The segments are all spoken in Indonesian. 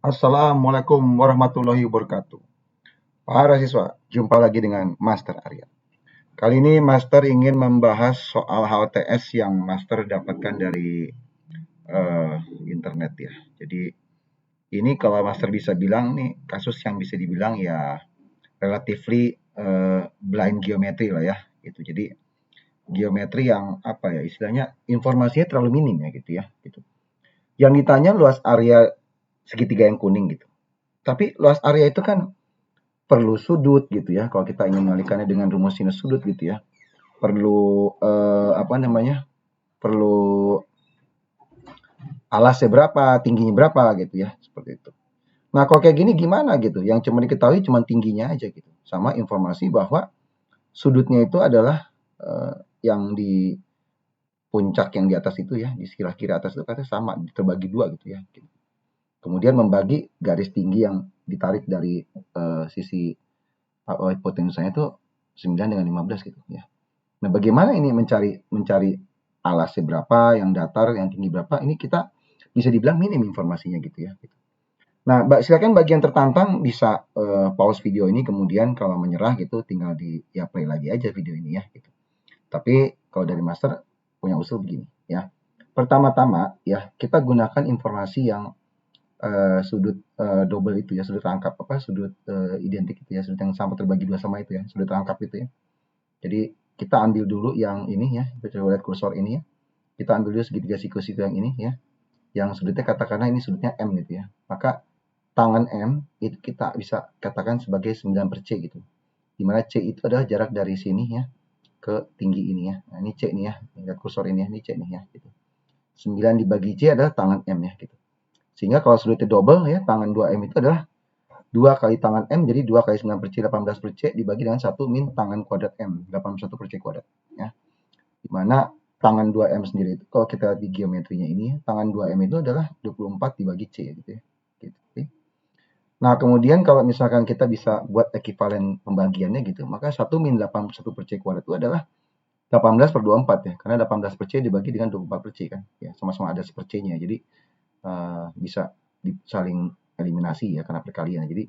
Assalamualaikum warahmatullahi wabarakatuh. Para siswa, jumpa lagi dengan Master Arya. Kali ini Master ingin membahas soal HOTS yang Master dapatkan dari internet ya. Jadi ini kalau Master bisa bilang nih kasus yang bisa dibilang ya relatively blind geometry lah ya. Gitu. Jadi geometri yang apa ya istilahnya informasinya terlalu minim ya gitu ya. Gitu. Yang ditanya luas area segitiga yang kuning gitu. Tapi luas area itu kan perlu sudut gitu ya. Kalau kita ingin mengalihkannya dengan rumus sinus sudut gitu ya. Perlu perlu alasnya berapa, tingginya berapa gitu ya, seperti itu. Nah, kalau kayak gini gimana gitu? Yang cuma diketahui cuma tingginya aja gitu. Sama informasi bahwa sudutnya itu adalah yang di puncak yang di atas itu ya, di sebelah kiri atas itu katanya sama, terbagi dua gitu ya. Kemudian membagi garis tinggi yang ditarik dari sisi hipotenusanya itu 9 dengan 15 gitu ya. Nah, bagaimana ini mencari alasnya berapa, yang datar, yang tinggi berapa? Ini kita bisa dibilang minim informasinya gitu ya. Nah, silakan bagi yang tertantang bisa pause video ini, kemudian kalau menyerah gitu tinggal ya play lagi aja video ini ya. Gitu. Tapi kalau dari Master punya usul begini ya. Pertama-tama ya kita gunakan informasi yang sudut double itu ya, sudut rangkap sudut identik itu ya, sudut yang sama terbagi dua sama itu ya, sudut rangkap itu ya. Jadi kita ambil dulu yang ini ya, kita coba lihat kursor ini ya. Kita ambil dulu segitiga siku yang ini ya. Yang sudutnya katakanlah ini sudutnya M gitu ya. Maka tangan M itu kita bisa katakan sebagai 9/C gitu. Dimana C itu adalah jarak dari sini ya ke tinggi ini ya. Nah, ini C nih ya. Lihat kursor ini ya, ini C nih ya gitu. 9 dibagi C adalah tangan M ya gitu. Sehingga kalau sudutnya double ya, tangan 2M itu adalah 2 kali tangan M, jadi 2 kali 9/C 18/C dibagi dengan 1 min tangan kuadrat M, 81/C kuadrat ya. Dimana tangan 2M sendiri itu kalau kita lihat di geometrinya ini, tangan 2M itu adalah 24 dibagi C gitu ya. Gitu. Nah, kemudian kalau misalkan kita bisa buat ekivalen pembagiannya gitu, maka 1 min 81/C kuadrat itu adalah 18/24 ya, karena 18/C dibagi dengan 24/C kan, ya sama-sama ada sepercinya, jadi bisa saling eliminasi ya karena perkalian. Jadi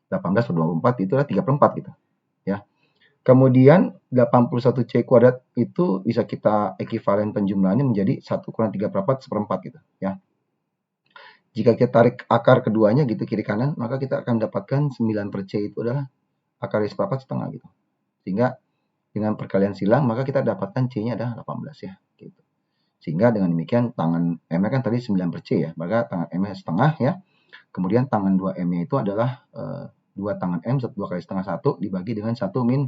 18/24 itu adalah 3/4 gitu ya. Kemudian 81C kuadrat itu bisa kita ekivalen penjumlahannya menjadi 1 kurang 3/4 seperempat gitu ya. Jika kita tarik akar keduanya gitu kiri kanan, maka kita akan mendapatkan 9/C itu adalah akar seperempat setengah gitu. Sehingga dengan perkalian silang maka kita dapatkan C-nya adalah 18 ya gitu. Sehingga dengan demikian tangan M-nya kan tadi 9/C ya, maka tangan M-nya setengah ya. Kemudian tangan 2M-nya itu adalah 2 tangan M, 2 kali setengah 1 dibagi dengan 1 min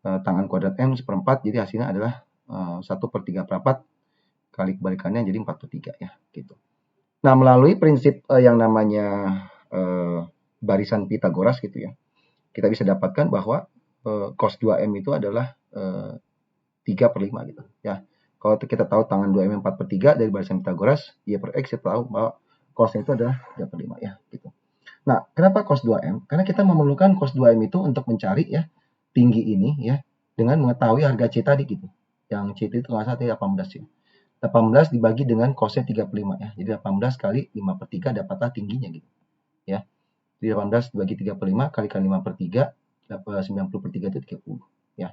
tangan kuadrat M seperempat, jadi hasilnya adalah 1/3/4 kali kebalikannya jadi 4/3 ya gitu. Nah, melalui prinsip yang namanya barisan Pythagoras gitu ya, kita bisa dapatkan bahwa cos 2M itu adalah 3/5 gitu ya. Kalau kita tahu tangan 2M 4/3 dari barisan Pythagoras, ya per X kita tahu bahwa cosnya itu adalah 3/5 ya gitu. Nah, kenapa cos 2M? Karena kita memerlukan cos 2M itu untuk mencari ya tinggi ini ya dengan mengetahui harga C tadi gitu. Yang C itu nggak salah 18 ya. 18 dibagi dengan cosnya 35 ya. Jadi 18 kali 5/3 dapatlah tingginya gitu. Ya. Jadi 18 dibagi 35 kali 5/3 90/3 itu 30 ya.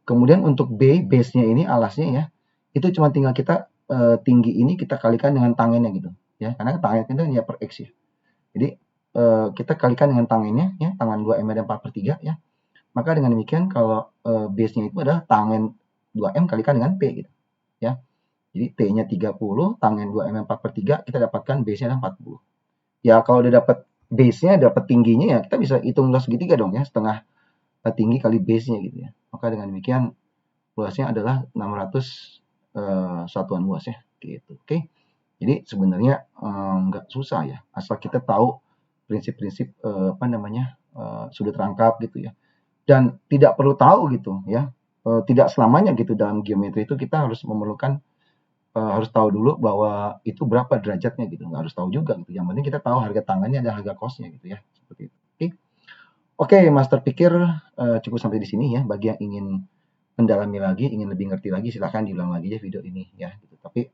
Kemudian untuk B, base-nya ini alasnya ya. Itu cuma tinggal kita tinggi ini kita kalikan dengan tangennya gitu ya. Karena tangennya itu ya per X ya. Jadi kita kalikan dengan tangannya ya, tangan 2M dan 4/3 ya. Maka dengan demikian kalau base-nya itu adalah tangan 2M kalikan dengan P gitu ya. Jadi T-nya 30, tangan 2M 4/3, kita dapatkan base-nya adalah 40. Ya kalau udah dapat base-nya, dapat tingginya ya kita bisa hitung luas segitiga dong ya, setengah tinggi kali base-nya gitu ya. Maka dengan demikian luasnya adalah 600 satuan luas ya gitu. Oke. Jadi sebenarnya nggak susah ya, asal kita tahu prinsip-prinsip sudut rangkap gitu ya. Dan tidak perlu tahu gitu ya, tidak selamanya gitu dalam geometri itu kita harus memerlukan harus tahu dulu bahwa itu berapa derajatnya gitu, nggak harus tahu juga gitu. Yang penting kita tahu harga tangannya dan harga cosnya gitu ya, seperti itu. Oke, Master pikir cukup sampai di sini ya. Bagi yang ingin mendalami lagi, ingin lebih ngerti lagi, silahkan diulang lagi ya video ini ya. Gitu. Tapi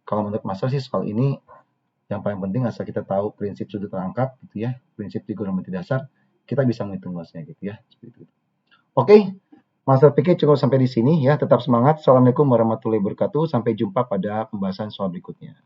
kalau menurut Master sih soal ini Yang paling penting asal kita tahu prinsip sudut rangkap gitu ya, prinsip trigonometri dasar, kita bisa menghitung luasnya gitu ya. Seperti itu. Oke, Master pikir cukup sampai di sini ya. Tetap semangat. Assalamualaikum warahmatullahi wabarakatuh. Sampai jumpa pada pembahasan soal berikutnya.